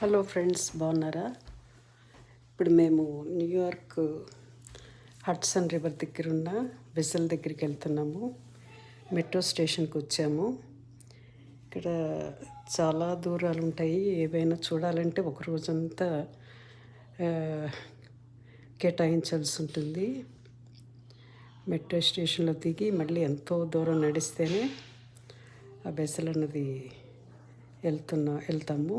Hello friends, బాగున్నారా? ఇప్పుడు మేము న్యూయార్క్ హడ్సన్ రివర్ దగ్గర ఉన్న వెసల్ దగ్గరికి వెళ్తున్నాము. మెట్రో స్టేషన్కి వచ్చాము. ఇక్కడ చాలా దూరాలు ఉంటాయి. ఏవైనా చూడాలంటే ఒక రోజంతా ఆ, కేటాయించాల్సి ఉంటుంది. మెట్రో స్టేషన్లో దిగి మళ్ళీ ఎంతో దూరం నడిస్తేనే ఆ వెసల్ అన్నది వెళ్తాము.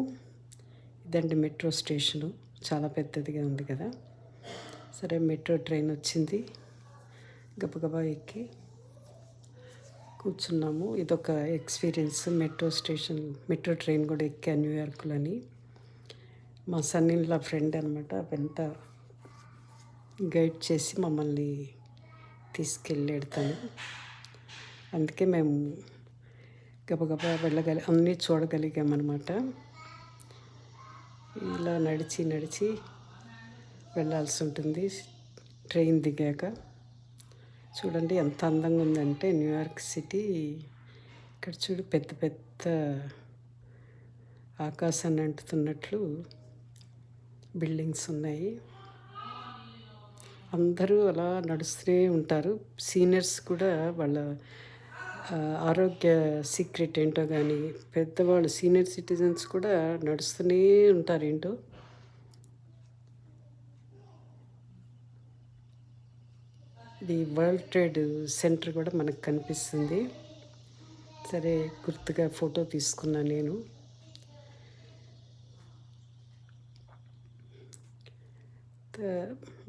ఇదండి మెట్రో స్టేషను. చాలా పెద్దదిగా ఉంది కదా. సరే, మెట్రో ట్రైన్ వచ్చింది. గబగబా ఎక్కి కూర్చున్నాము. ఇదొక ఎక్స్పీరియన్స్. మెట్రో ట్రైన్ కూడా ఎక్కా న్యూయార్క్లోని. మా సన్నిన్లా ఫ్రెండ్ అనమాట. అవంతా గైడ్ చేసి మమ్మల్ని తీసుకెళ్ళాడు తను. అందుకే మేము గబగబా అన్నీ చూడగలిగామన్నమాట. ఇలా నడిచి వెళ్ళాల్సి ఉంటుంది. ట్రైన్ దిగాక చూడండి ఎంత అందంగా ఉందంటే న్యూయార్క్ సిటీ. ఇక్కడ చూడు, పెద్ద పెద్ద ఆకాశాన్ని అంటుతున్నట్లు బిల్డింగ్స్ ఉన్నాయి. అందరూ అలా నడుస్తూనే ఉంటారు. సీనియర్స్ కూడా వాళ్ళ ఆరోగ్య సీక్రెట్ ఏంటో కానీ, పెద్దవాళ్ళు సీనియర్ సిటిజన్స్ కూడా నడుస్తూనే ఉంటారు. ఏంటో ఇది వరల్డ్ ట్రేడ్ సెంటర్ కూడా మనకు కనిపిస్తుంది. సరే, గుర్తుగా ఫోటో తీసుకున్నా నేను.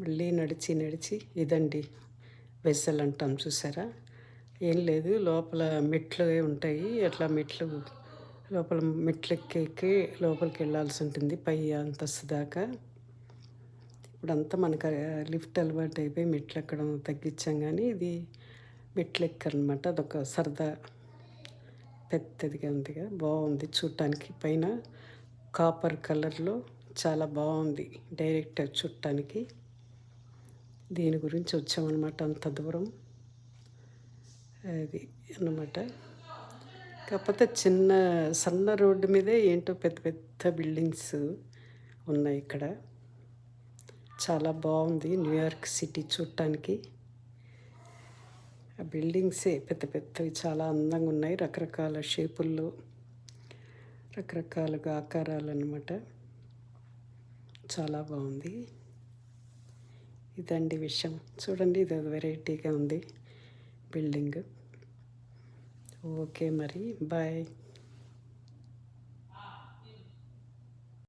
మళ్ళీ నడిచి ఇదండి వెసల్ అంటాం, చూసారా? ఏం లేదు, లోపల మెట్లు ఉంటాయి. అట్లా లోపల మెట్లు ఎక్కి లోపలికి వెళ్ళాల్సి ఉంటుంది, పై అంతస్తు దాకా. ఇప్పుడంతా మనకు లిఫ్ట్ అలవాటు అయిపోయి మెట్లు ఎక్కడం తగ్గించాం, కానీ ఇది మెట్లు ఎక్కరనమాట. అదొక సరదా. పెద్దదిగా ఉందిగా, బాగుంది చూడటానికి. పైన కాపర్ కలర్లో చాలా బాగుంది డైరెక్ట్ చూడటానికి. దీని గురించి వచ్చామన్నమాట, అంత దూరం. అది అన్నమాట. కాకపోతే సన్న రోడ్డు మీదే ఏంటో పెద్ద పెద్ద బిల్డింగ్స్ ఉన్నాయి ఇక్కడ. చాలా బాగుంది న్యూయార్క్ సిటీ చూడటానికి. ఆ బిల్డింగ్సే పెద్ద పెద్దవి, చాలా అందంగా ఉన్నాయి. రకరకాల షేపుల్లో, రకరకాలుగా ఆకారాలు అన్నమాట. చాలా బాగుంది. ఇదండి విషయం. చూడండి, ఇది వెరైటీగా ఉంది బిల్డింగ్. ఓకే, మరి బాయ్.